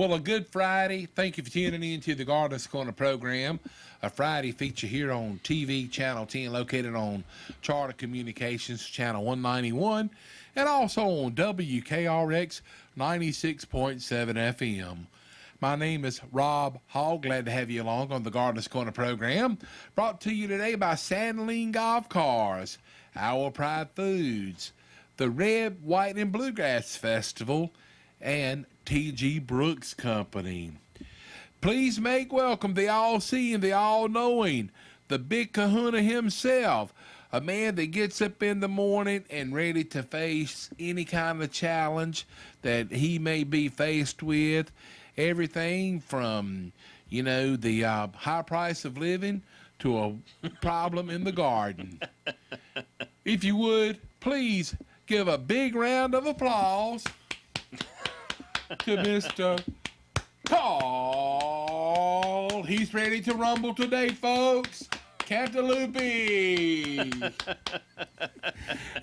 Well, a good Friday. Thank you for tuning in to the Gardeners Corner program. A Friday feature here on TV, Channel 10, located on Charter Communications, Channel 191, and also on WKRX 96.7 FM. My name is Rob Hall. Glad to have you along on the Gardeners Corner program. Brought to you today by Sandline Golf Cars, Our Pride Foods, the Red, White, and Bluegrass Festival, and T.G. Brooks Company. Please make welcome the all-seeing, the all-knowing, the big kahuna himself, a man that gets up in the morning and ready to face any kind of challenge that he may be faced with. Everything from, the high price of living to a problem in the garden. If you would, please give a big round of applause to Mr. Carl. He's ready to rumble today, folks. Cantaloupe.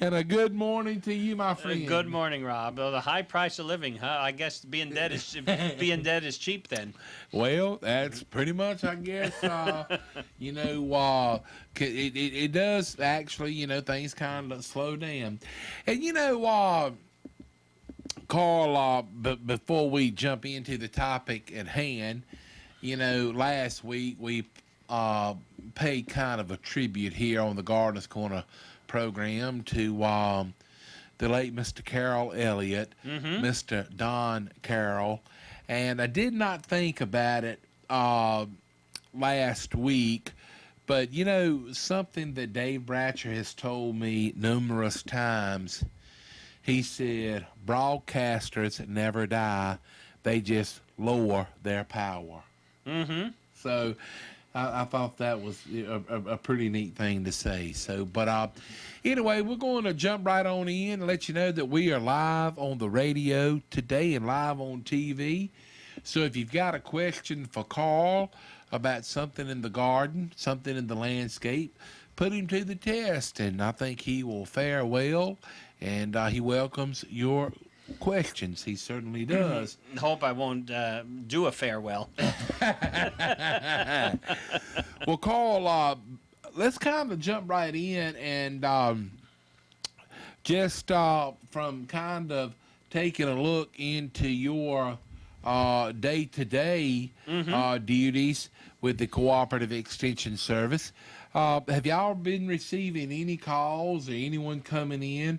And a good morning to you, my friend. Good morning, Rob. Well, the high price of living, huh? I guess being dead is cheap then. Well, that's pretty much, I guess. It does actually. Things kind of slow down, and Carl, but before we jump into the topic at hand, last week we paid kind of a tribute here on the Gardeners Corner program to the late Mr. Carroll Elliott, Mr. Don Carroll, and I did not think about it last week, but something that Dave Bratcher has told me numerous times. He said, broadcasters never die. They just lower their power. So I thought that was a pretty neat thing to say. So, but anyway, we're going to jump right on in and let you know that we are live on the radio today and live on TV. So if you've got a question for Carl about something in the garden, something in the landscape, put him to the test, and I think he will fare well, and he welcomes your questions. He certainly does. Hope I won't do a farewell. Well, Carl, let's kind of jump right in and just from kind of taking a look into your day-to-day duties with the Cooperative Extension Service. Have y'all been receiving any calls or anyone coming in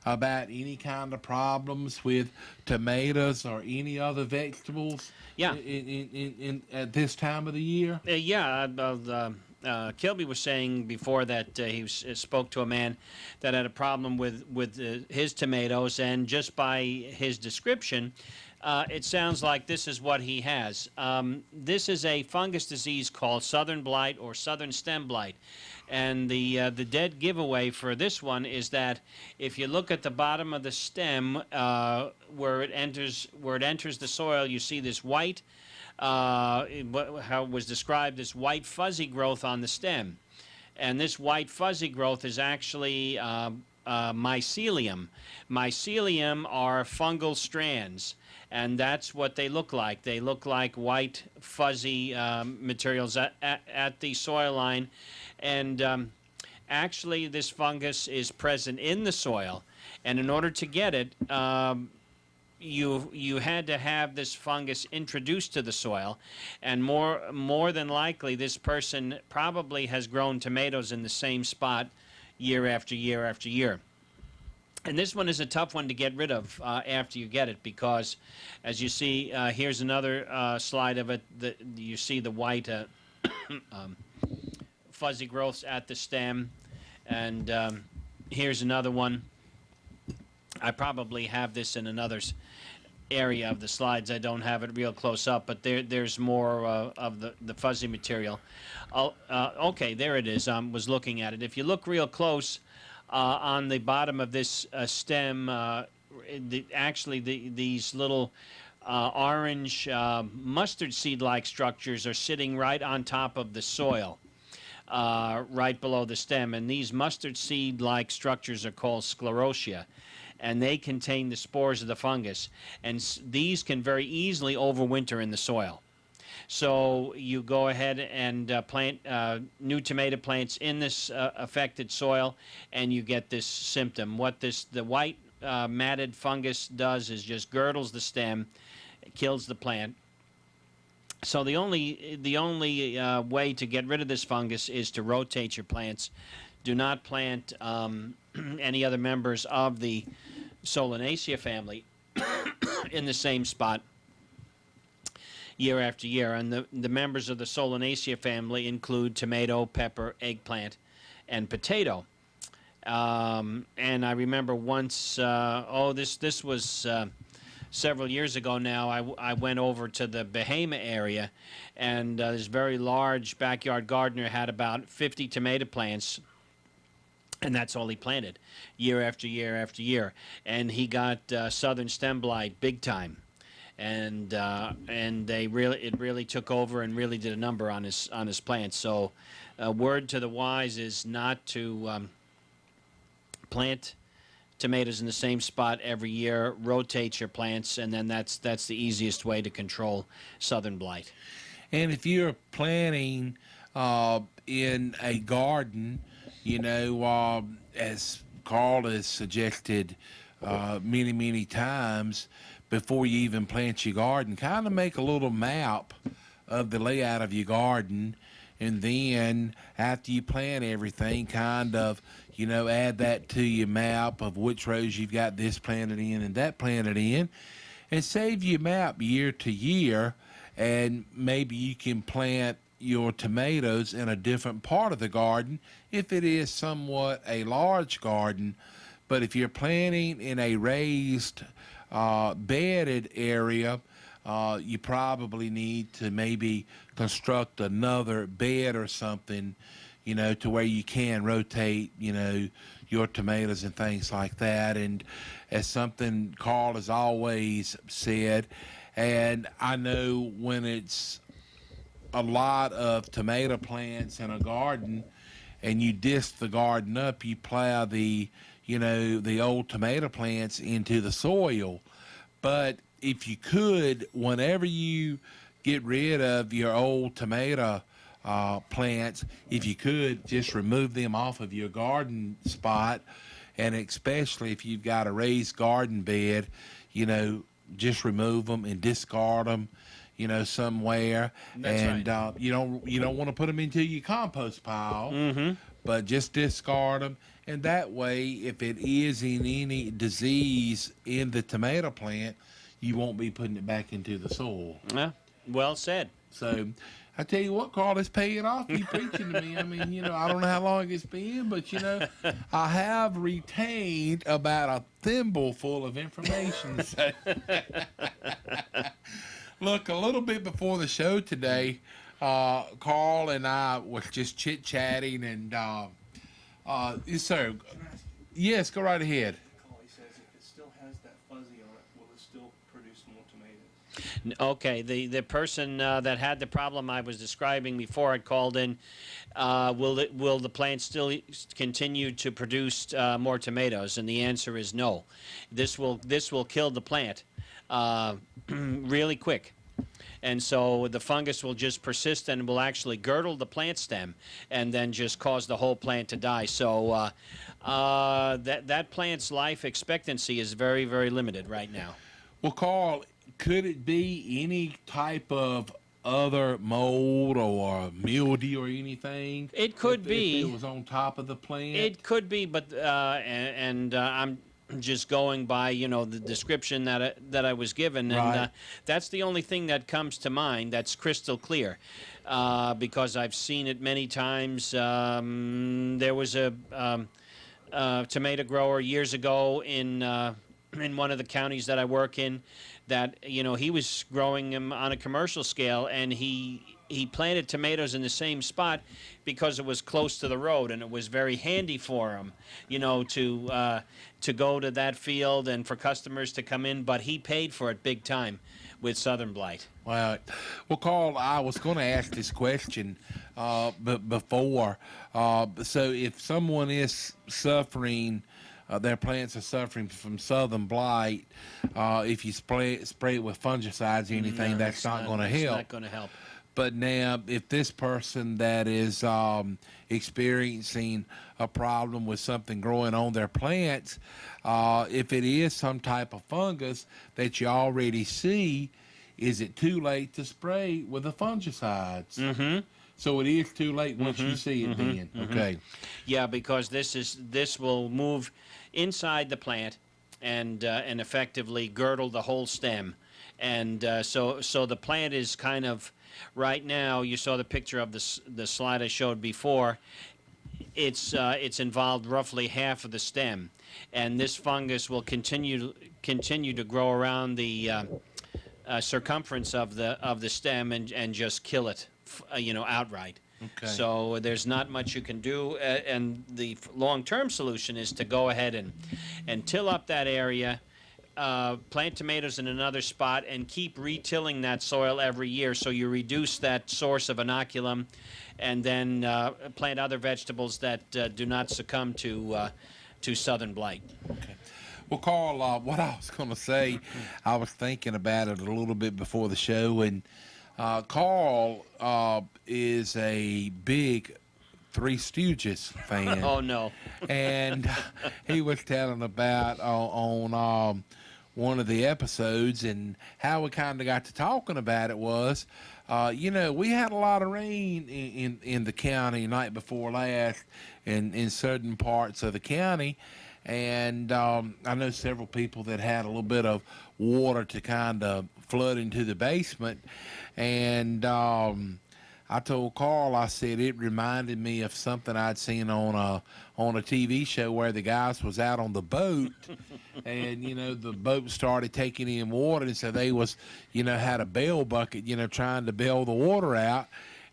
about any kind of problems with tomatoes or any other vegetables? Yeah. In at this time of the year? Kilby was saying before that he spoke to a man that had a problem with his tomatoes, and just by his description, it sounds like this is what he has. This is a fungus disease called southern blight or southern stem blight. And the dead giveaway for this one is that if you look at the bottom of the stem where it enters the soil, you see this white, how it was described as white fuzzy growth on the stem. And this white fuzzy growth is actually mycelium. Mycelium are fungal strands, and that's what they look like. They look like white fuzzy materials at the soil line, and actually this fungus is present in the soil, and in order to get it, you had to have this fungus introduced to the soil, and more than likely this person probably has grown tomatoes in the same spot year after year after year. And this one is a tough one to get rid of after you get it, because as you see, here's another slide of it. You see the white fuzzy growths at the stem, and here's another one. I probably have this in another area of the slides. I don't have it real close up, but there's more of the fuzzy material. Okay, there it is. I was looking at it. If you look real close on the bottom of this stem, these little orange mustard seed-like structures are sitting right on top of the soil, right below the stem. And these mustard seed-like structures are called sclerotia. and they contain the spores of the fungus, and these can very easily overwinter in the soil. So you go ahead and plant new tomato plants in this affected soil, and you get this symptom. What the white matted fungus does is just girdles the stem, kills the plant. So the only way to get rid of this fungus is to rotate your plants. Do not plant any other members of the Solanaceae family in the same spot year after year. And the members of the Solanaceae family include tomato, pepper, eggplant, and potato. And I remember once, this was several years ago now, I went over to the Bahama area, and this very large backyard gardener had about 50 tomato plants, and that's all he planted year after year after year. And he got southern stem blight big time. And it really took over and really did a number on his plants. So, word to the wise is not to plant tomatoes in the same spot every year. Rotate your plants, and then that's the easiest way to control southern blight. And if you're planting in a garden, as Carl has suggested many times, before you even plant your garden, kind of make a little map of the layout of your garden, and then after you plant everything, kind of add that to your map of which rows you've got this planted in and that planted in, and save your map year to year. And maybe you can plant your tomatoes in a different part of the garden if it is somewhat a large garden. But if you're planting in a raised bedded area, you probably need to maybe construct another bed or something, to where you can rotate, your tomatoes and things like that. And as something Carl has always said, and I know when it's a lot of tomato plants in a garden and you disc the garden up, you plow the old tomato plants into the soil. But if you could, whenever you get rid of your old tomato plants, if you could just remove them off of your garden spot, and especially if you've got a raised garden bed, just remove them and discard them, somewhere. That's right. You don't want to put them into your compost pile, but just discard them. And that way, if it is in any disease in the tomato plant, you won't be putting it back into the soil. Yeah, well said. So, I tell you what, Carl, it's paying off. You preaching to me. I mean, I don't know how long it's been, but I have retained about a thimble full of information. So. Look, a little bit before the show today, Carl and I were just chit-chatting, and sir, yes, go right ahead. He says if it still has that fuzzy on it, will it still produce more tomatoes? Okay, the person that had the problem I was describing before had called in. Will the plant still continue to produce more tomatoes? And the answer is no. This will kill the plant really quick. And so the fungus will just persist and will actually girdle the plant stem and then just cause the whole plant to die. So that plant's life expectancy is very, very limited right now. Well, Carl, could it be any type of other mold or mildew or anything? It could be. If it was on top of the plant? It could be, but I'm just going by the description that I was given, and Right. That's the only thing that comes to mind that's crystal clear, because I've seen it many times. There was a tomato grower years ago in one of the counties that I work in that he was growing them on a commercial scale, and he planted tomatoes in the same spot because it was close to the road, and it was very handy for him, to go to that field and for customers to come in. But he paid for it big time with southern blight. Well, Carl, I was going to ask this question before. So if someone is suffering their plants are suffering from southern blight. If you spray it with fungicides or anything, No, that's it's not going to it's help. not going to help. But now, if this person that is experiencing a problem with something growing on their plants, if it is some type of fungus that you already see, is it too late to spray with the fungicides? Mm-hmm. So it is too late once you see it then. Okay. Yeah, because this will move inside the plant and effectively girdle the whole stem, and so the plant is kind of right now. You saw the picture of the slide I showed before. It's involved roughly half of the stem, and this fungus will continue to grow around the circumference of the stem and just kill it, outright. Okay. So there's not much you can do, and the long-term solution is to go ahead and till up that area, plant tomatoes in another spot, and keep retilling that soil every year so you reduce that source of inoculum, and then plant other vegetables that do not succumb to southern blight. Okay. Well, Carl, what I was going to say, I was thinking about it a little bit before the show, and Carl is a big Three Stooges fan. Oh no! And he was telling about on one of the episodes, and how we kind of got to talking about it was, we had a lot of rain in the county night before last, in certain parts of the county. And I know several people that had a little bit of water to kind of flood into the basement. And I told Carl, I said it reminded me of something I'd seen on a TV show where the guys was out on the boat, and the boat started taking in water, and so they was had a bail bucket, trying to bail the water out.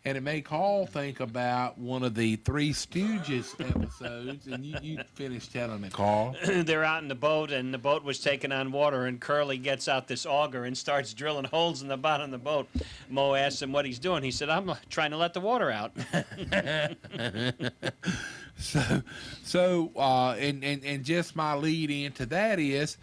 And it made Carl think about one of the Three Stooges episodes, and you finished telling it, Carl. They're out in the boat, and the boat was taking on water, and Curly gets out this auger and starts drilling holes in the bottom of the boat. Mo asks him what he's doing. He said, "I'm trying to let the water out." And just my lead into that is,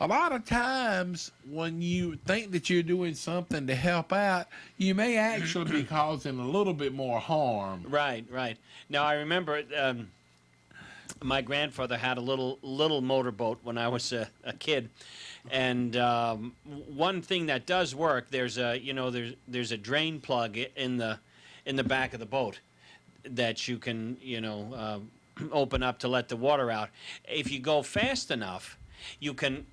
a lot of times when you think that you're doing something to help out, you may actually be causing a little bit more harm. Right. Now, I remember my grandfather had a little motorboat when I was a kid, and one thing that does work, there's a drain plug in the back of the boat that you can open up to let the water out. If you go fast enough, you can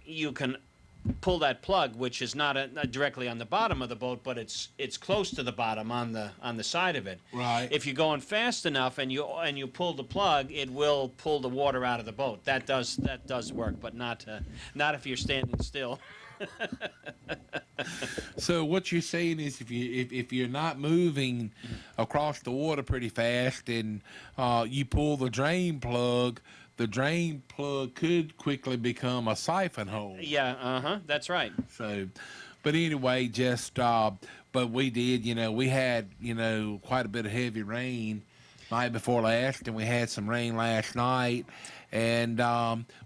pull that plug, which is not directly on the bottom of the boat, but it's close to the bottom on the side of it. Right. If you're going fast enough and you pull the plug, it will pull the water out of the boat. That does work, but not if you're standing still. So what you're saying is, if you're not moving across the water pretty fast, and you pull the drain plug could quickly become a siphon hole. Yeah, that's right. So, but anyway, but we did, we had, quite a bit of heavy rain night before last, and we had some rain last night, and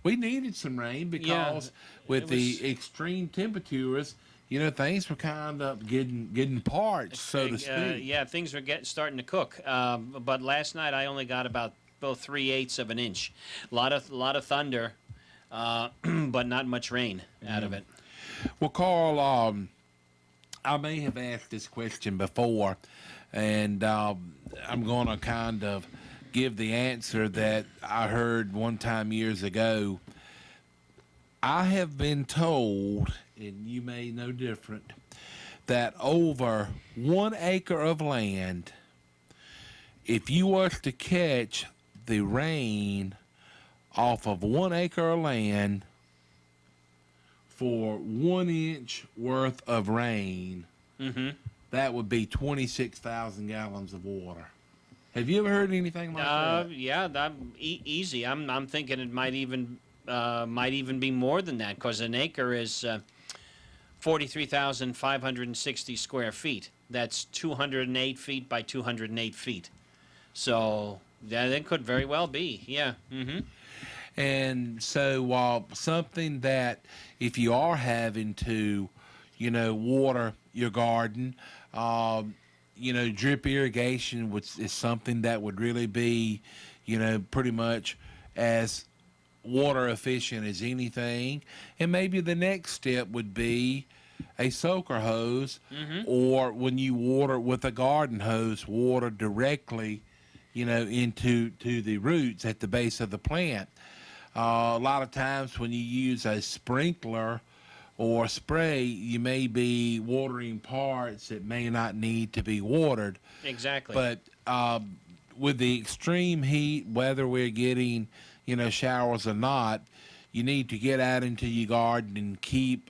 we needed some rain because with the extreme temperatures, things were kind of getting parched, so to speak. Things were starting to cook. But last night I only got about 3/8 of an inch. A lot of thunder, but not much rain out of it. Well, Carl, I may have asked this question before, and I'm going to kind of give the answer that I heard one time years ago. I have been told, and you may know different, that over 1 acre of land, if you was to catch the rain off of 1 acre of land for 1 inch worth of rain, that would be 26,000 gallons of water. Have you ever heard anything like that? Yeah, that easy. I'm thinking it might even be more than that, because an acre is 43,560 square feet. That's 208 feet by 208 feet. So that it could very well be. Yeah. And so, something that if you are having to, water your garden, drip irrigation is something that would really be, pretty much as water efficient as anything. And maybe the next step would be a soaker hose, or when you water with a garden hose, water directly, into the roots at the base of the plant. A lot of times when you use a sprinkler or spray, you may be watering parts that may not need to be watered. Exactly. But with the extreme heat, whether we're getting, showers or not, you need to get out into your garden and keep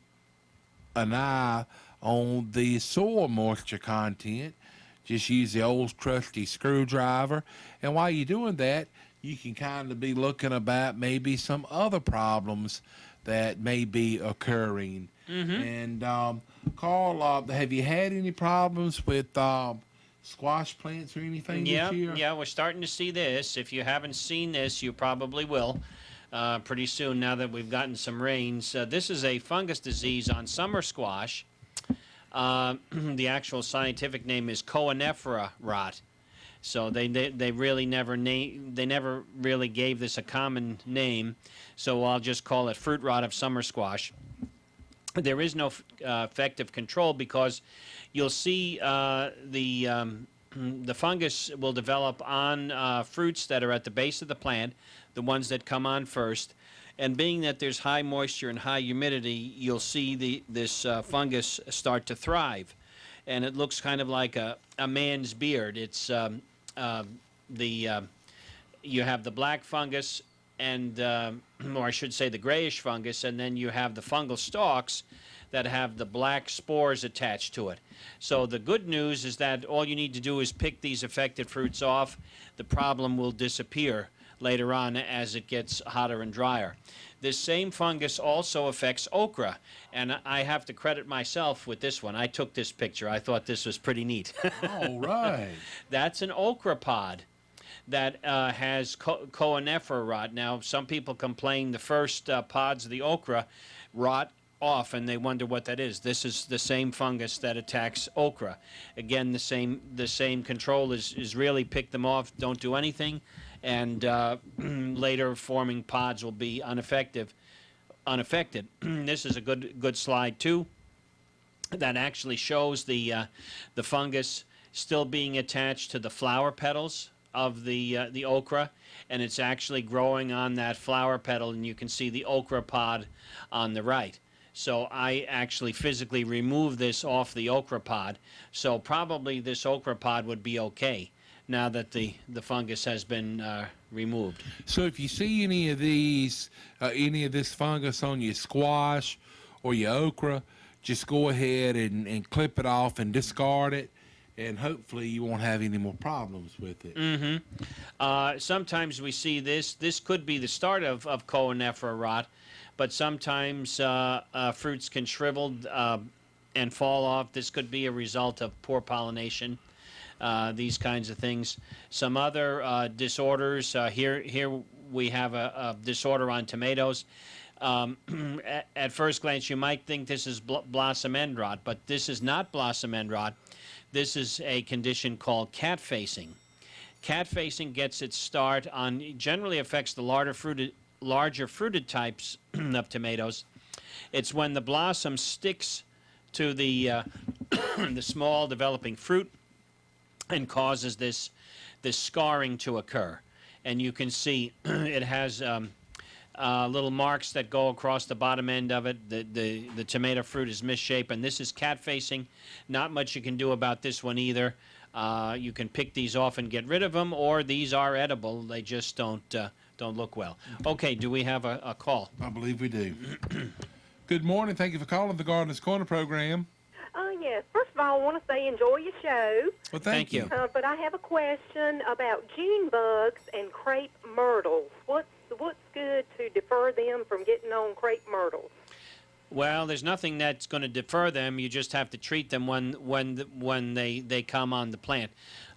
an eye on the soil moisture content. Just use the old trusty screwdriver. And while you're doing that, you can kind of be looking about maybe some other problems that may be occurring. And Carl, have you had any problems with squash plants or anything this year? Yeah, we're starting to see this. If you haven't seen this, you probably will pretty soon now that we've gotten some rains. This is a fungus disease on summer squash. The actual scientific name is Coanephora rot. So they really never really gave this a common name. So I'll just call it fruit rot of summer squash. There is no effective control because you'll see the fungus will develop on fruits that are at the base of the plant, the ones that come on first. And being that there's high moisture and high humidity, you'll see this fungus start to thrive. And it looks kind of like a man's beard. It's you have the black fungus and, or I should say the grayish fungus, and then you have the fungal stalks that have the black spores attached to it. So the good news is that all you need to do is pick these affected fruits off. The problem will disappear later on as it gets hotter and drier. This same fungus also affects okra, and I have to credit myself with this one. I took this picture. I thought this was pretty neat. All right. That's an okra pod that has Coanephora rot. Now, some people complain the first pods of the okra rot off, and they wonder what that is. This is the same fungus that attacks okra. Again, the same control is really pick them off, don't do anything, and later forming pods will be unaffected. This is a good slide too. That actually shows the fungus still being attached to the flower petals of the okra, and it's actually growing on that flower petal, and you can see the okra pod on the right. So I actually physically removed this off the okra pod, so probably this okra pod would be okay now that the fungus has been removed. So if you see any of this fungus on your squash or your okra, just go ahead and clip it off and discard it, and hopefully you won't have any more problems with it. Sometimes we see this. This could be the start of Coanephora rot, but sometimes fruits can shrivel and fall off. This could be a result of poor pollination, these kinds of things. Some other disorders, here we have a disorder on tomatoes. At first glance, you might think this is blossom end rot, but this is not blossom end rot. This is a condition called cat facing. Cat facing gets its start generally affects the larger fruited types of tomatoes. It's when the blossom sticks to the the small developing fruit and causes this scarring to occur. And you can see it has little marks that go across the bottom end of it. The tomato fruit is misshapen. This is cat facing. Not much you can do about this one either. You can pick these off and get rid of them, or these are edible. They just don't look well. Okay, do we have a call? I believe we do. Good morning. Thank you for calling the Gardener's Corner program. Yes. First of all, I want to say enjoy your show. Well, thank you. But I have a question about June bugs and crepe myrtles. What's good to defer them from getting on crepe myrtles? Well, there's nothing that's going to defer them. You just have to treat them when they come on the plant.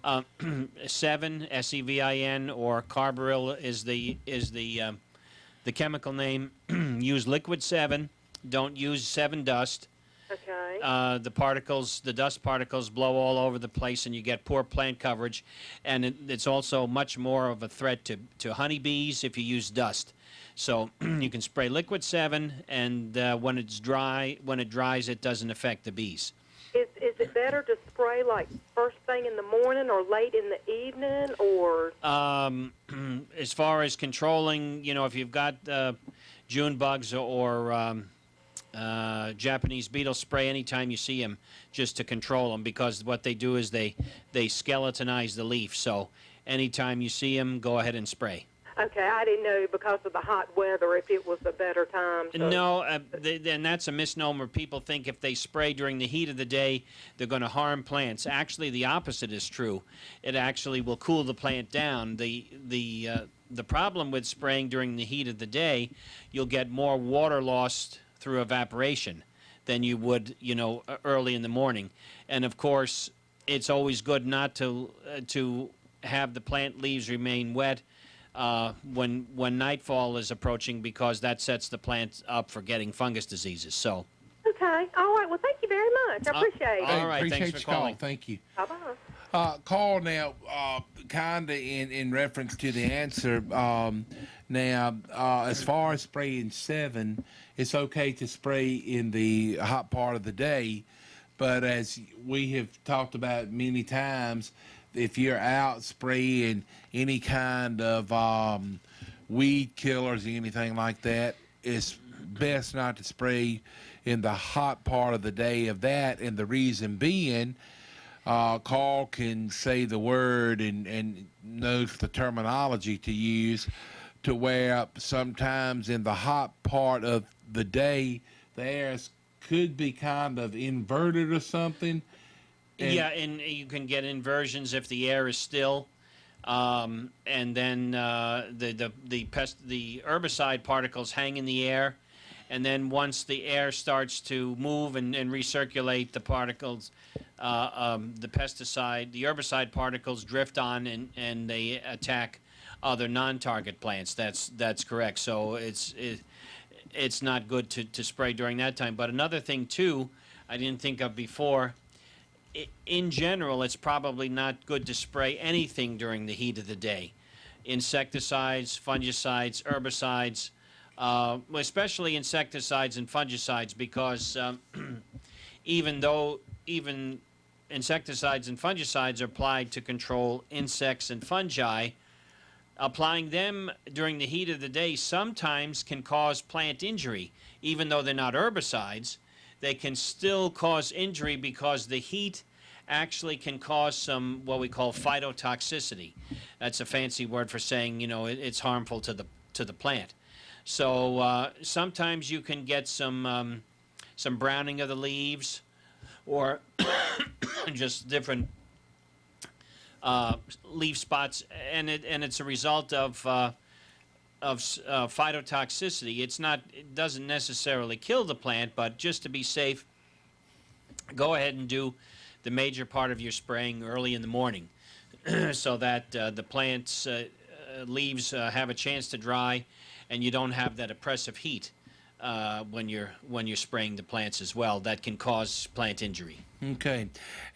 Sevin, Sevin, or Carbaryl is the The chemical name, use Liquid 7. Don't use 7 Dust. Okay. The dust particles blow all over the place, and you get poor plant coverage. And it's also much more of a threat to honeybees if you use dust. So you can spray Liquid 7, and when it dries, it doesn't affect the bees. Is it better to spray like first thing in the morning or late in the evening, or? As far as controlling, if you've got June bugs or Japanese beetle, spray anytime you see them, just to control them, because what they do is they skeletonize the leaf. So anytime you see them, go ahead and spray. Okay, I didn't know because of the hot weather if it was a better time. No, and that's a misnomer. People think if they spray during the heat of the day, they're going to harm plants. Actually, the opposite is true. It actually will cool the plant down. The problem with spraying during the heat of the day, you'll get more water lost through evaporation than you would, early in the morning. And of course, it's always good not to have the plant leaves remain wet when nightfall is approaching, because that sets the plant up for getting fungus diseases. So. Okay. All right. Well, thank you very much. I appreciate it. All right. Appreciate Thanks for your calling. call. Thank you. Bye-bye. Call now, kind of in reference to the answer. Now, as far as spraying 7, it's okay to spray in the hot part of the day, but as we have talked about many times, if you're out spraying any kind of weed killers or anything like that, it's best not to spray in the hot part of the day of that. And the reason being, Carl can say the word and knows the terminology to use, to where sometimes in the hot part of the day, the air could be kind of inverted or something. And you can get inversions if the air is still, and then the herbicide particles hang in the air, and then once the air starts to move and recirculate the particles, the herbicide particles drift on and they attack other non-target plants. That's correct. So it's not good to spray during that time. But another thing too, I didn't think of before. In general, it's probably not good to spray anything during the heat of the day. Insecticides, fungicides, herbicides, especially insecticides and fungicides, because even insecticides and fungicides are applied to control insects and fungi, applying them during the heat of the day sometimes can cause plant injury. Even though they're not herbicides, they can still cause injury because the heat actually can cause some what we call phytotoxicity. That's a fancy word for saying, it's harmful to the plant. So sometimes you can get some browning of the leaves, or just different leaf spots, and it's a result of phytotoxicity. It doesn't necessarily kill the plant, but just to be safe, go ahead and do the major part of your spraying early in the morning, so that the plant's leaves have a chance to dry, and you don't have that oppressive heat when you're spraying the plants as well. That can cause plant injury. Okay,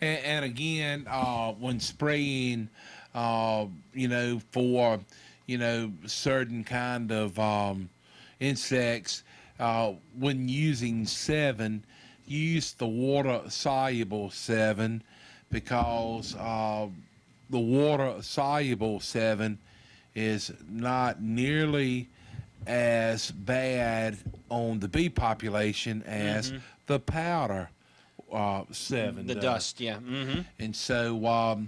and again, when spraying, for certain kind of insects, when using 7, use the water soluble 7, because the water soluble 7 is not nearly as bad on the bee population as the powder 7. The dust, yeah. And so,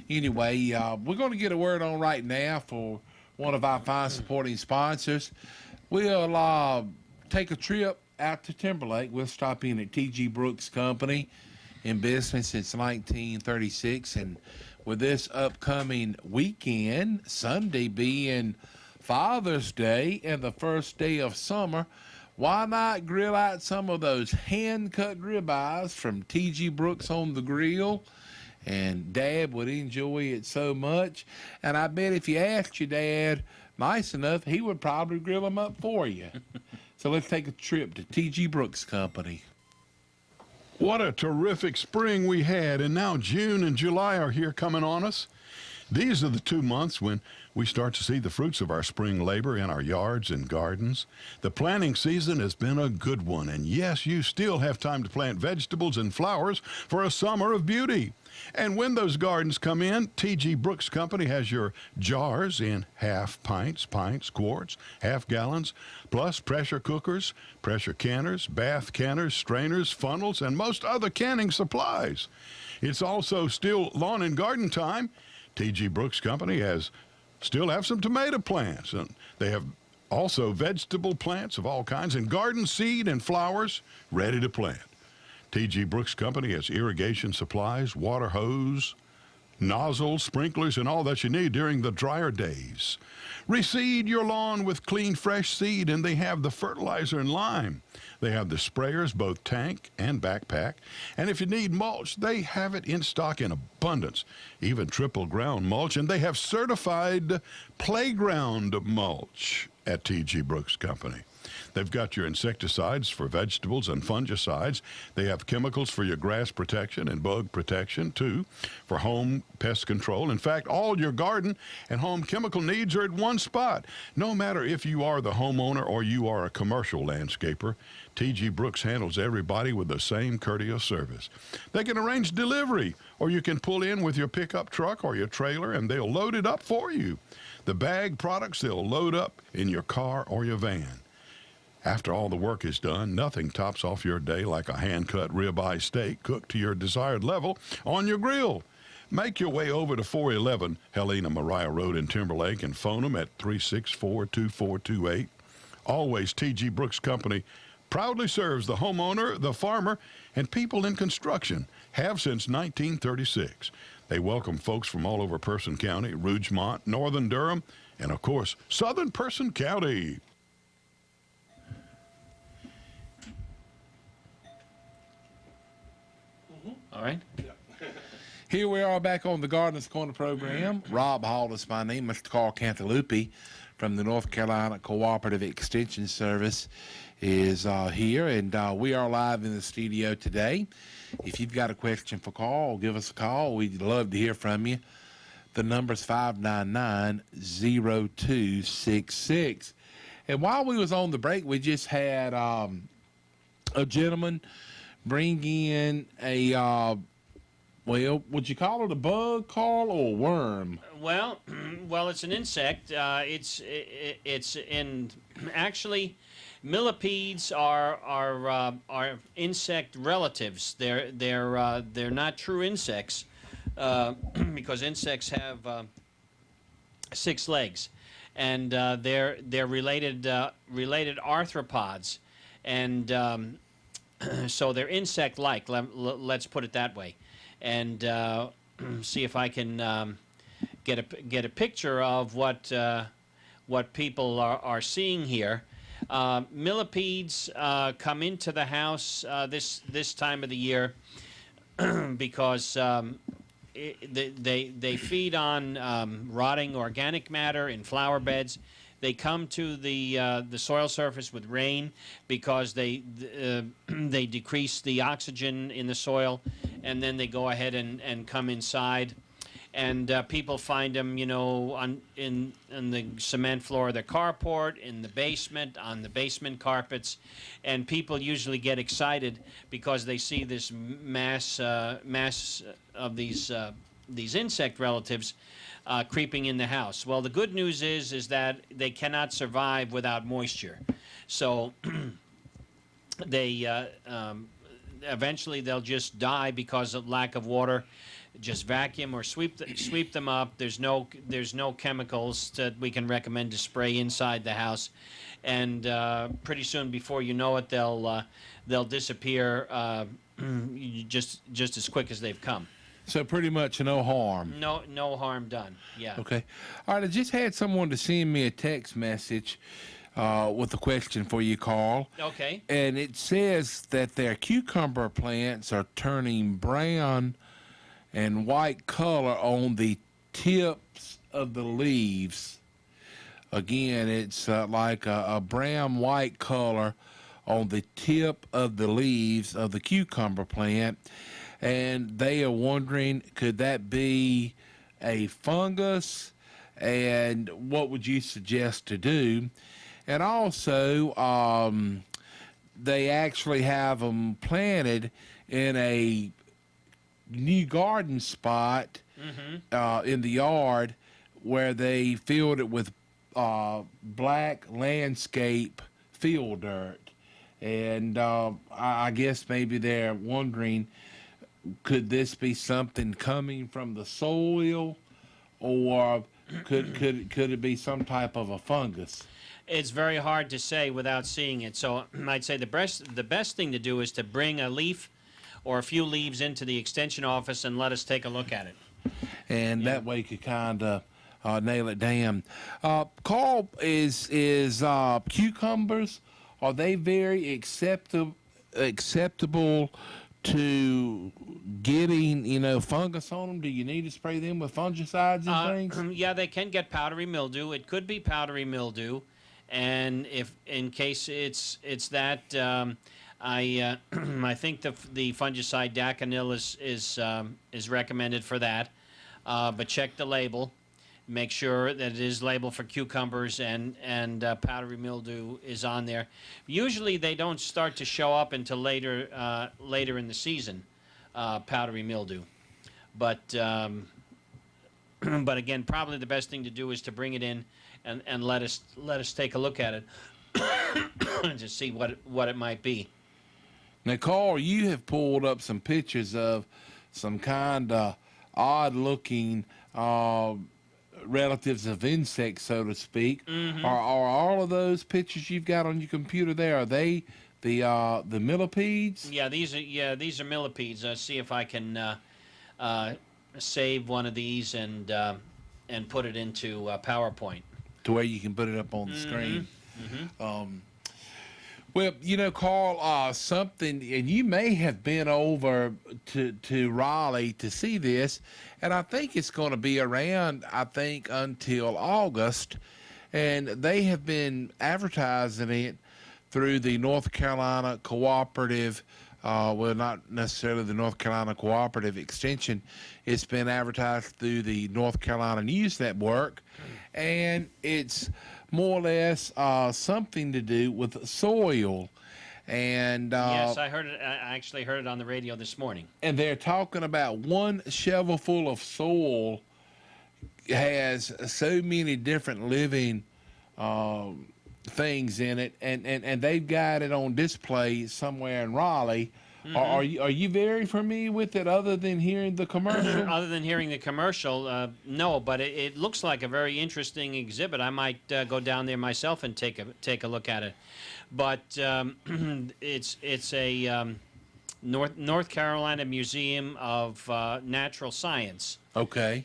anyway, we're going to get a word on right now for one of our fine supporting sponsors. We'll take a trip out to Timberlake. We'll stop in at T.G. Brooks Company, in business since 1936. And with this upcoming weekend, Sunday being Father's Day and the first day of summer, why not grill out some of those hand-cut ribeyes from T.G. Brooks on the Grill? And Dad would enjoy it so much. And I bet if you asked your dad nice enough, he would probably grill them up for you. So let's take a trip to T.G. Brooks Company. What a terrific spring we had, and now June and July are here coming on us. These are the 2 months when we start to see the fruits of our spring labor in our yards and gardens. The planting season has been a good one, and yes, you still have time to plant vegetables and flowers for a summer of beauty. And when those gardens come in, T.G. Brooks Company has your jars in half pints, quarts, half gallons, plus pressure cookers, pressure canners, bath canners, strainers, funnels, and most other canning supplies. It's also still lawn and garden time. T.G. Brooks Company still have some tomato plants, and they have also vegetable plants of all kinds and garden seed and flowers ready to plant. T.G. Brooks Company has irrigation supplies, water hose, nozzles, sprinklers, and all that you need during the drier days. Reseed your lawn with clean, fresh seed, and they have the fertilizer and lime. They have the sprayers, both tank and backpack. And if you need mulch, they have it in stock in abundance, even triple ground mulch, and they have certified playground mulch at T.G. Brooks Company. They've got your insecticides for vegetables and fungicides. They have chemicals for your grass protection and bug protection, too, for home pest control. In fact, all your garden and home chemical needs are at one spot. No matter if you are the homeowner or you are a commercial landscaper, T.G. Brooks handles everybody with the same courteous service. They can arrange delivery, or you can pull in with your pickup truck or your trailer, and they'll load it up for you. The bag products they'll load up in your car or your van. After all the work is done, nothing tops off your day like a hand-cut ribeye steak cooked to your desired level on your grill. Make your way over to 411 Helena Maria Road in Timberlake and phone them at 364-2428. Always T.G. Brooks Company proudly serves the homeowner, the farmer, and people in construction. Have since 1936. They welcome folks from all over Person County, Rougemont, Northern Durham, and of course, Southern Person County. All right. Here we are back on the Gardeners Corner program. Rob Hall is my name. Mr. Carl Cantalupi from the North Carolina Cooperative Extension Service is here, and we are live in the studio today. If you've got a question for Carl, give us a call. We'd love to hear from you. The number's 599-0266. And while we was on the break, we just had a gentleman bring in a, well, would you call it a bug, Carl, or a worm? Well, it's an insect. It's in actually, millipedes are insect relatives. They're not true insects because insects have 6 legs, and they're related arthropods, and so they're insect-like. Let's put it that way, and see if I can get a picture of what people are seeing here. Millipedes come into the house this time of the year because they feed on rotting organic matter in flower beds. They come to the soil surface with rain because they decrease the oxygen in the soil, and then they go ahead and come inside. And people find them, you know, on the cement floor of their carport, in the basement, on the basement carpets, and people usually get excited because they see this mass of these insect relatives creeping in the house. Well, the good news is that they cannot survive without moisture, so they eventually they'll just die because of lack of water. Just vacuum or sweep them up. There's no chemicals that we can recommend to spray inside the house, and pretty soon, before you know it, they'll disappear just as quick as they've come. So pretty much no harm. No harm done. Yeah. Okay. All right. I just had someone to send me a text message with a question for you, Carl. Okay. And it says that their cucumber plants are turning brown and white color on the tips of the leaves. Again, it's like a brown white color on the tip of the leaves of the cucumber plant. And they are wondering, could that be a fungus? And what would you suggest to do? And also, they actually have them planted in a new garden spot in the yard where they filled it with black landscape field dirt. And I guess maybe they're wondering, could this be something coming from the soil, or could it be some type of a fungus? It's very hard to say without seeing it. So I'd say the best thing to do is to bring a leaf or a few leaves into the extension office and let us take a look at it. And that way you could kind of nail it down. Carl, is cucumbers, are they very acceptable to getting, fungus on them? Do you need to spray them with fungicides and things? Yeah, they can get powdery mildew. It could be powdery mildew, and if in case it's that, I I think the fungicide Daconil is recommended for that. But check the label. Make sure that it is labeled for cucumbers, and powdery mildew is on there. Usually they don't start to show up until later in the season, powdery mildew. But but again, probably the best thing to do is to bring it in and let us take a look at it to see what it might be. Now, Carl, you have pulled up some pictures of some kind of odd-looking relatives of insects, so to speak. Are all of those pictures you've got on your computer there, are they the millipedes? Yeah, these are millipedes. See if I can save one of these and put it into PowerPoint. To where you can put it up on the screen. Well, Carl, something, and you may have been over to Raleigh to see this, and I think it's going to be around, until August, and they have been advertising it through the North Carolina Cooperative, not necessarily the North Carolina Cooperative Extension. It's been advertised through the North Carolina News Network, and it's more or less something to do with soil. And yes, I heard it. I actually heard it on the radio this morning. And they're talking about one shovelful of soil has so many different living things in it, and they've got it on display somewhere in Raleigh. Are you very familiar with it, other than hearing the commercial? Other than hearing the commercial, no. But it looks like a very interesting exhibit. I might go down there myself and take a look at it. But it's a North Carolina Museum of Natural Science. Okay.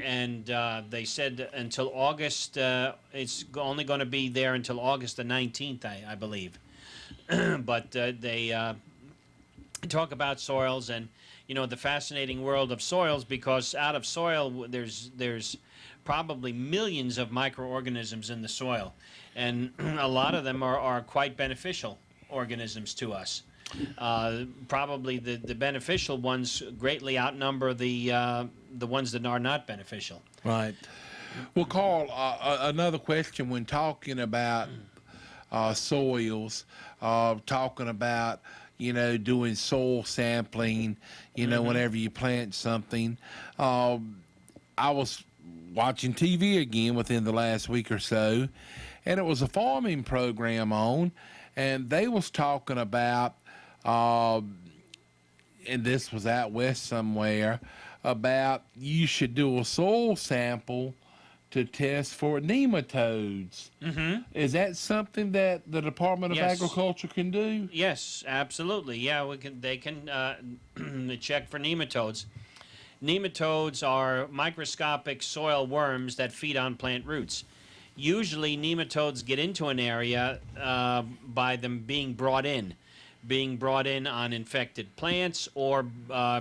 And they said until August. It's only going to be there until August the 19th, I believe. But they talk about soils and the fascinating world of soils, because out of soil there's probably millions of microorganisms in the soil, and a lot of them are quite beneficial organisms to us. Probably the beneficial ones greatly outnumber the ones that are not beneficial. Right. Well, Carl, another question when talking about soils, talking about doing soil sampling, whenever you plant something. I was watching TV again within the last week or so, and it was a farming program on, and they was talking about, and this was out west somewhere, about you should do a soil sample to test for nematodes. Is that something that the Department of Yes. Agriculture can do? Yes, absolutely. Yeah, they can check for nematodes. Nematodes are microscopic soil worms that feed on plant roots. Usually nematodes get into an area by them being brought in. being brought in on infected plants or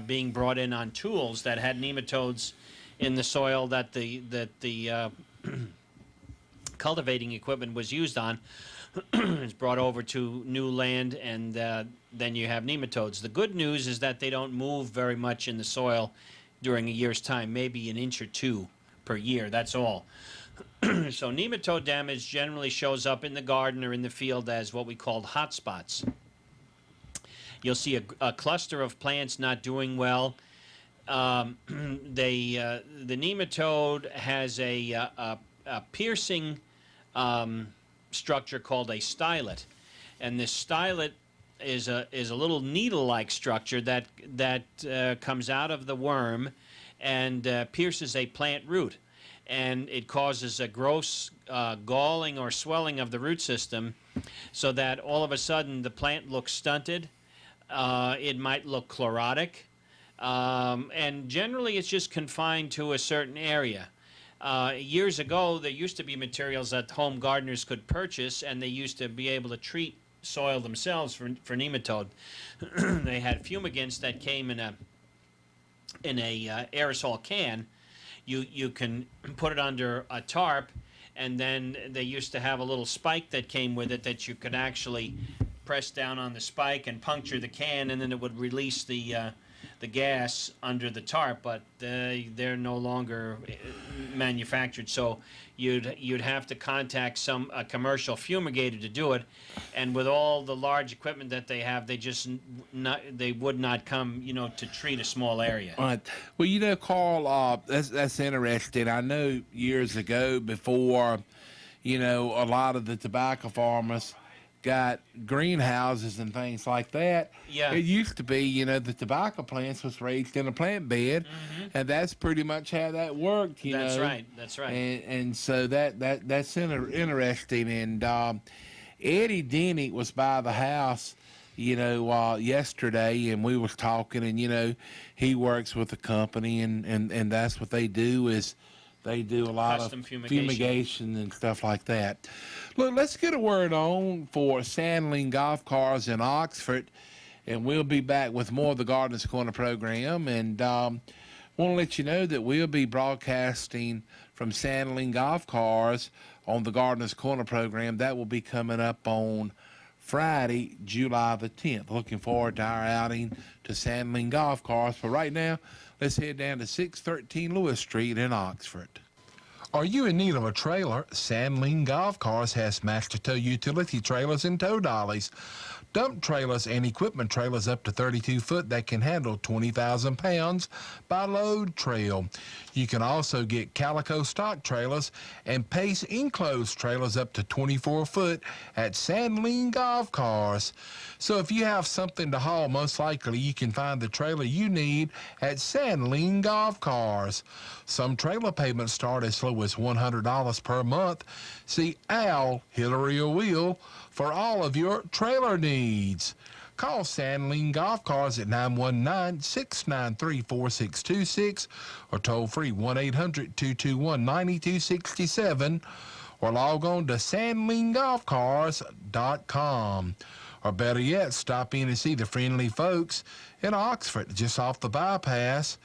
being brought in on tools that had nematodes in the soil that the cultivating equipment was used on. It's brought over to new land, and then you have nematodes. The good news is that they don't move very much in the soil during a year's time, maybe an inch or two per year, that's all. So nematode damage generally shows up in the garden or in the field as what we call hot spots. You'll see a cluster of plants not doing well. The nematode has a piercing structure called a stylet, and this stylet is a little needle-like structure that comes out of the worm and pierces a plant root, and it causes a gross galling or swelling of the root system, so that all of a sudden the plant looks stunted. It might look chlorotic, and generally it's just confined to a certain area. Years ago, there used to be materials that home gardeners could purchase, and they used to be able to treat soil themselves for nematode. They had fumigants that came in a aerosol can. You can put it under a tarp, and then they used to have a little spike that came with it that you could actually press down on the spike and puncture the can, and then it would release the gas under the tarp. But they're no longer manufactured, so you'd have to contact a commercial fumigator to do it. And with all the large equipment that they have, they would not come, to treat a small area. Right. Well, Carl, that's interesting. I know years ago, before, a lot of the tobacco farmers got greenhouses and things like that. Yeah. It used to be, the tobacco plants was raised in a plant bed, and that's pretty much how that worked. That's right. That's right. And so that's interesting. And Eddie Denny was by the house, yesterday, and we was talking, and he works with a company, and that's what they do is they do a lot Custom of fumigation and stuff like that. Look, let's get a word on for Sandling Golf Cars in Oxford, and we'll be back with more of the Gardener's Corner program. And want to let you know that we'll be broadcasting from Sandling Golf Cars on the Gardener's Corner program. That will be coming up on Friday, July the 10th. Looking forward to our outing to Sandling Golf Cars. But right now, let's head down to 613 Lewis Street in Oxford. Are you in need of a trailer? Sandling Golf Cars has master tow utility trailers and tow dollies, dump trailers and equipment trailers up to 32 foot that can handle 20,000 pounds by load trail. You can also get Calico stock trailers and Pace enclosed trailers up to 24 foot at Sandling Golf Cars. So if you have something to haul, most likely you can find the trailer you need at Sandling Golf Cars. Some trailer payments start as low as $100 per month. See Al, Hillary, or Will for all of your trailer needs. Call Sandling Golf Cars at 919-693-4626 or toll free 1-800-221-9267 or log on to sandlinggolfcars.com. Or better yet, stop in and see the friendly folks in Oxford, just off the bypass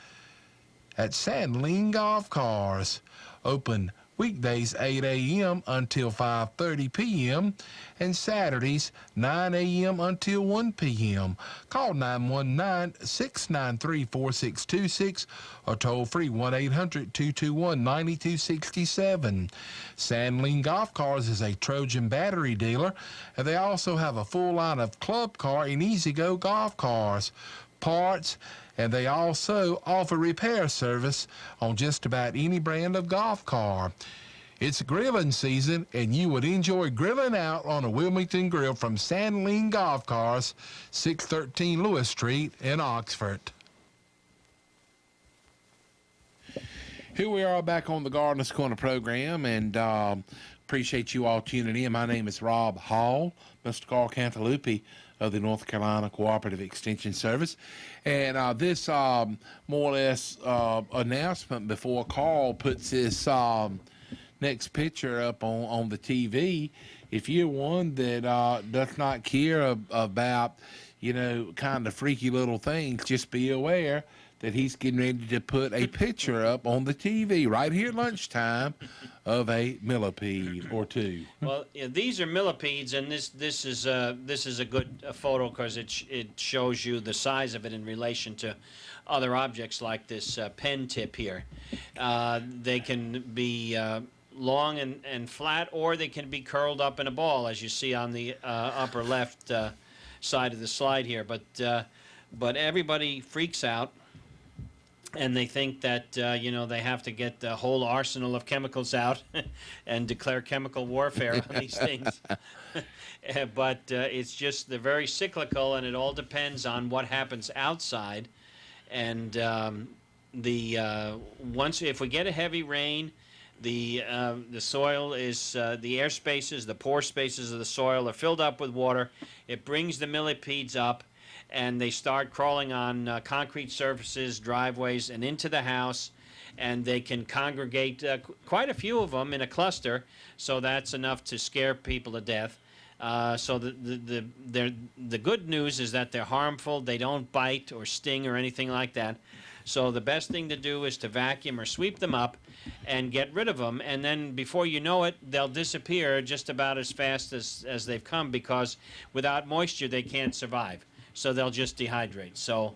at Sandling Golf Cars. Open weekdays 8 a.m. until 5:30 p.m. and Saturdays 9 a.m. until 1 p.m. Call 919-693-4626 or toll free 1-800-221-9267. Sandling Golf Cars is a Trojan battery dealer, and they also have a full line of club car and easy-go golf cars, parts, and they also offer repair service on just about any brand of golf car. It's grilling season, and you would enjoy grilling out on a Wilmington grill from Sandling Golf Cars, 613 Lewis Street in Oxford. Here we are back on the Gardener's Corner program, and appreciate you all tuning in. My name is Rob Hall, Mr. Carl Cantalupi of the North Carolina Cooperative Extension Service. And this more or less announcement before Carl puts this next picture up on the TV. If you're one that does not care about, kind of freaky little things, just be aware that he's getting ready to put a picture up on the TV right here at lunchtime of a millipede or two. Well, yeah, these are millipedes, and this is a good photo because it shows you the size of it in relation to other objects like this pen tip here. They can be long and flat, or they can be curled up in a ball, as you see on the upper left side of the slide here. But everybody freaks out. And they think that, they have to get the whole arsenal of chemicals out and declare chemical warfare on these things. But it's just, they're very cyclical, and it all depends on what happens outside. And once, if we get a heavy rain, the soil is, the air spaces, the pore spaces of the soil are filled up with water. It brings the millipedes up, and they start crawling on concrete surfaces, driveways, and into the house, and they can congregate, quite a few of them in a cluster, so that's enough to scare people to death. So the good news is that they're harmful. They don't bite or sting or anything like that. So the best thing to do is to vacuum or sweep them up and get rid of them, and then before you know it, they'll disappear just about as fast as they've come, because without moisture they can't survive. So they'll just dehydrate. So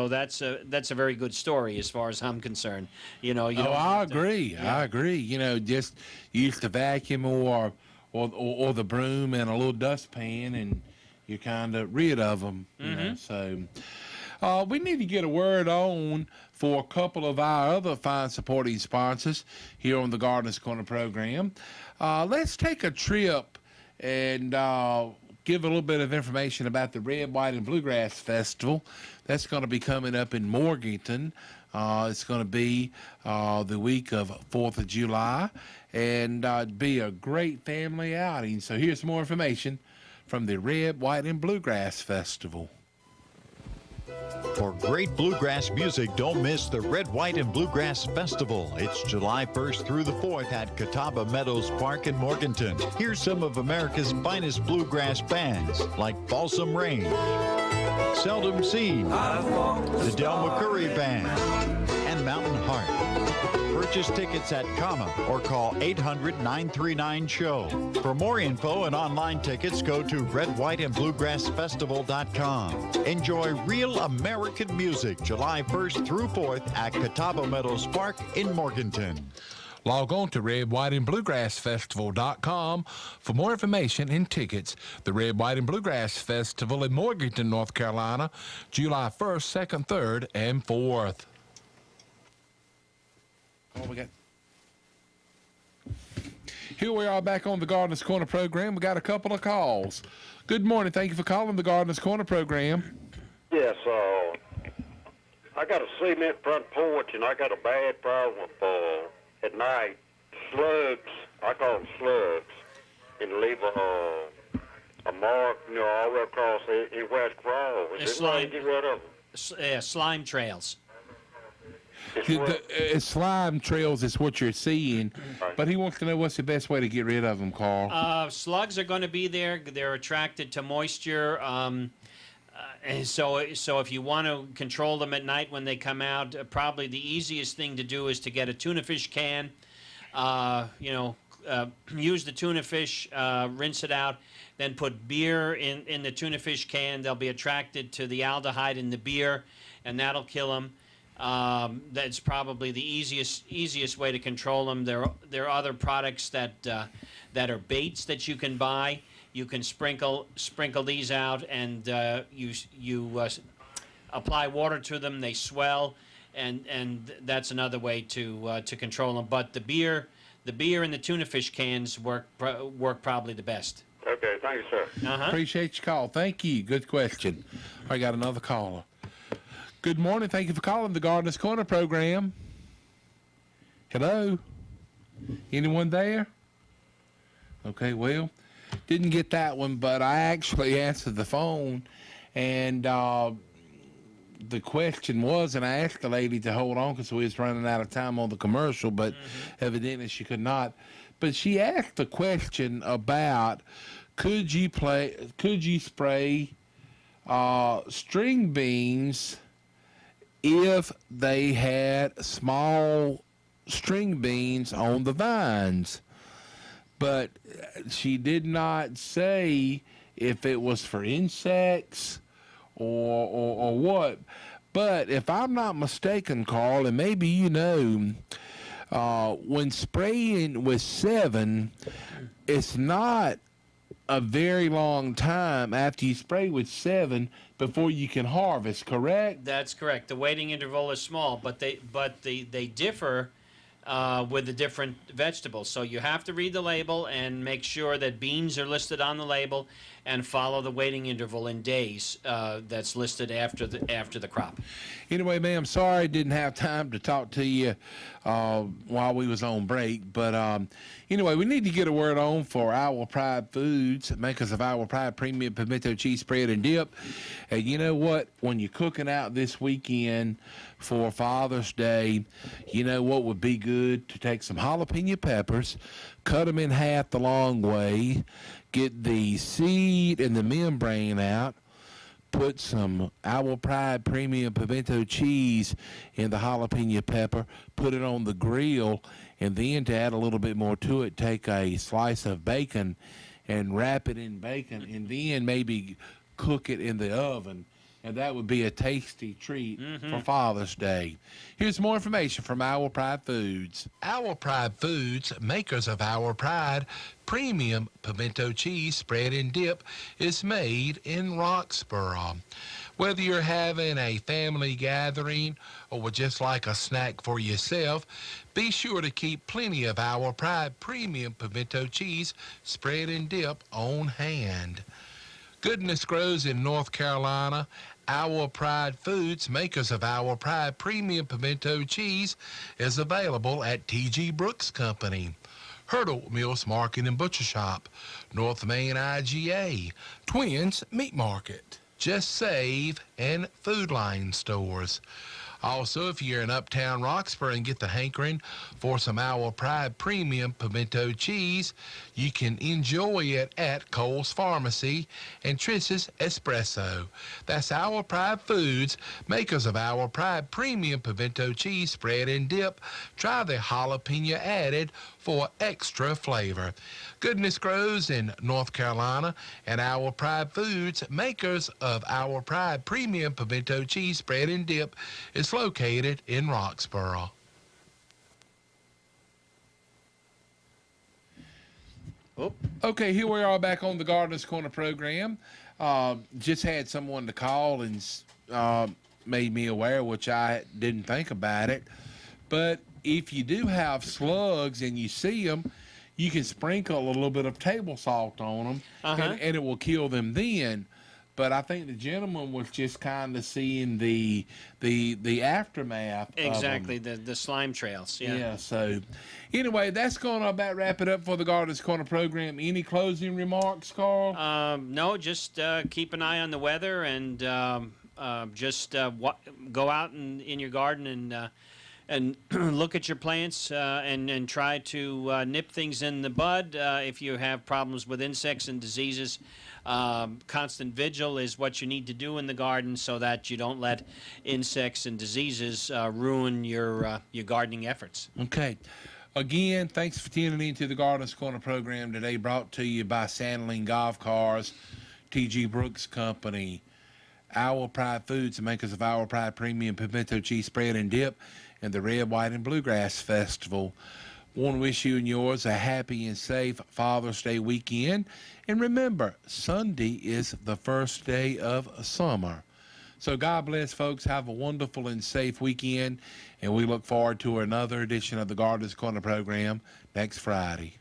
that's a very good story as far as I'm concerned. I agree. I agree. Just use the vacuum or the broom and a little dustpan, and you're kind of rid of them. So we need to get a word on for a couple of our other fine supporting sponsors here on the Gardener's Corner program. Let's take a trip and give a little bit of information about the Red, White, and Bluegrass Festival. That's going to be coming up in Morganton. It's going to be the week of 4th of July, and be a great family outing. So here's some more information from the Red, White, and Bluegrass Festival. For great bluegrass music, don't miss the Red, White, and Bluegrass Festival. It's July 1st through the 4th at Catawba Meadows Park in Morganton. Here's some of America's finest bluegrass bands like Balsam Range, Seldom Seen, the Del McCoury Band, and Mountain Heart. Purchase tickets at Comma or call 800-939-SHOW. For more info and online tickets, go to redwhiteandbluegrassfestival.com. Enjoy real American music July 1st through 4th at Catawba Meadows Park in Morganton. Log on to redwhiteandbluegrassfestival.com for more information and tickets. The Red, White, and Bluegrass Festival in Morganton, North Carolina, July 1st, 2nd, 3rd, and 4th. What we got? Here we are back on the Gardener's Corner program. We got a couple of calls. Good morning. Thank you for calling the Gardener's Corner program. Yes, I got a cement front porch, and I got a bad problem with at night slugs. I call them slugs, and leave a mark, all the way across anywhere to crawl. Is there a way to get rid of them? Slime trails. Slime trails is what you're seeing, but he wants to know what's the best way to get rid of them, Carl. Slugs are going to be there. They're attracted to moisture. And so if you want to control them at night when they come out, probably the easiest thing to do is to get a tuna fish can. Use the tuna fish, rinse it out, then put beer in the tuna fish can. They'll be attracted to the aldehyde in the beer, and that'll kill them. That's probably the easiest way to control them. There are other products that are baits that you can buy. You can sprinkle these out, and you apply water to them. They swell, and that's another way to control them. But the beer and the tuna fish cans work probably the best. Okay, thank you, sir. Appreciate your call. Thank you. Good question. I got another caller. Good morning. Thank you for calling the Gardener's Corner program. Hello? Anyone there? Okay, well, didn't get that one, but I actually answered the phone, and the question was, and I asked the lady to hold on because we was running out of time on the commercial, but evidently she could not. But she asked the question about could you spray string beans if they had small string beans on the vines. But she did not say if it was for insects or what. But if I'm not mistaken, Carl, and maybe you know, when spraying with 7, it's not a very long time after you spray with 7 before you can harvest, correct? That's correct. The waiting interval is small, but they differ with the different vegetables. So you have to read the label and make sure that beans are listed on the label, and follow the waiting interval in days that's listed after the crop. Anyway, ma'am, sorry I didn't have time to talk to you while we was on break. But anyway, we need to get a word on for Our Pride Foods, makers of Our Pride Premium Pimento Cheese Spread and Dip. And you know what? When you're cooking out this weekend for Father's Day, you know what would be good? To take some jalapeno peppers, cut them in half the long way, get the seed and the membrane out, put some Our Pride Premium Pimento cheese in the jalapeno pepper, put it on the grill, and then to add a little bit more to it, take a slice of bacon and wrap it in bacon, and then maybe cook it in the oven. And that would be a tasty treat for Father's Day. Here's more information from Our Pride Foods. Our Pride Foods, makers of Our Pride Premium Pimento Cheese Spread and Dip, is made in Roxborough. Whether you're having a family gathering or would just like a snack for yourself, be sure to keep plenty of Our Pride Premium Pimento Cheese Spread and Dip on hand. Goodness grows in North Carolina. Our Pride Foods, makers of Our Pride Premium Pimento Cheese, is available at T.G. Brooks Company, Hurdle Mills Market and Butcher Shop, North Main IGA, Twins Meat Market, Just Save, and Food Line stores. Also, if you're in Uptown Roxborough and get the hankering for some Our Pride Premium Pimento Cheese, you can enjoy it at Cole's Pharmacy and Triss's Espresso. That's Our Pride Foods, makers of Our Pride Premium Pimento Cheese Spread and Dip. Try the jalapeno added for extra flavor. Goodness grows in North Carolina, and Our Pride Foods, makers of Our Pride Premium Pimento Cheese Spread and Dip, is located in Roxborough. Okay, here we are back on the Gardener's Corner program. Just had someone to call and made me aware, which I didn't think about it. But if you do have slugs and you see them, you can sprinkle a little bit of table salt on them, and it will kill them then. But I think the gentleman was just kind of seeing the aftermath. Exactly, the slime trails. Yeah. So anyway, that's going to about wrap it up for the Gardener's Corner program. Any closing remarks, Carl? No, just keep an eye on the weather, and just go out in your garden and look at your plants and try to nip things in the bud. If you have problems with insects and diseases, constant vigil is what you need to do in the garden so that you don't let insects and diseases ruin your gardening efforts. Okay. Again, thanks for tuning in to the Gardener's Corner program today, brought to you by Sandling Golf Cars, T.G. Brooks Company, Our Pride Foods, makers of Our Pride Premium Pimento Cheese Spread and Dip, and the Red, White, and Bluegrass Festival. Want to wish you and yours a happy and safe Father's Day weekend. And remember, Sunday is the first day of summer. So God bless, folks. Have a wonderful and safe weekend. And we look forward to another edition of the Gardener's Corner program next Friday.